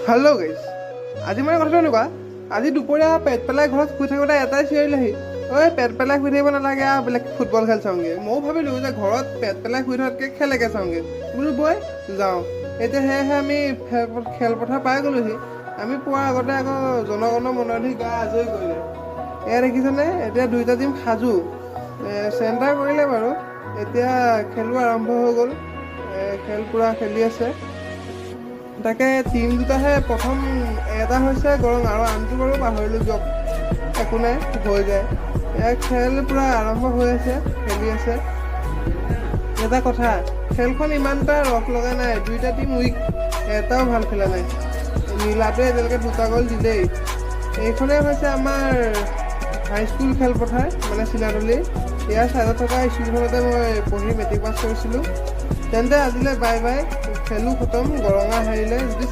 Hello' guys, আজি মানে কথাটো এনেকুৱা, আজি দুপৰীয়া পেট পেলাই ঘৰত শুই থাকোঁতে এটাই চিঞৰিলেহি, ঐ পেট পেলাই শুই থাকিব নালাগে আৰু বেলেগ ফুটবল খেল চাওঁগৈ। ময়ো ভাবিলোঁ যে ঘৰত পেট পেলাই শুই থকাতকৈ খেলকে চাওঁগৈ, বোলো বৈ যাওঁ। এতিয়া সেয়েহে আমি খেলপথাৰ পাই গ'লোহি। আমি পোৱাৰ আগতে আকৌ জনগণ মনধি গা আজৰি কৰিলে। এয়া দেখিছেনে, এতিয়া দুইটা টিম সাজু, চেণ্টাৰ কৰিলে বাৰু। এতিয়া খেলো আৰম্ভ হৈ গ'ল, খেল পূৰা খেলি আছে। তাকে টিম দুটাহে, প্ৰথম এটা হৈছে গৰং আৰু আনটো বাৰু পাহৰিলোঁ দিয়ক, একো নাই, হৈ যায়। এয়া খেল পূৰা আৰম্ভ হৈ আছে, খেলি আছে। এটা কথা, খেলখন ইমান এটা ৰস লগা নাই, দুইটা টিম উইক, এটাও ভাল খেলা নাই। নীলাটোৱে এতিয়ালৈকে 2টা গ'ল দিলেই। এইখনেই হৈছে আমাৰ হাইস্কুল খেলপথাৰ, মানে চিলাতলি। ইয়াৰ ছাইডত থকা স্কুলখনতে মই পঢ়ি মেট্ৰিক পাছ কৰিছিলোঁ। তেন্তে আজিলৈ বাই বাই, খেলো খতম, গৰঙা হাৰিলে। যদি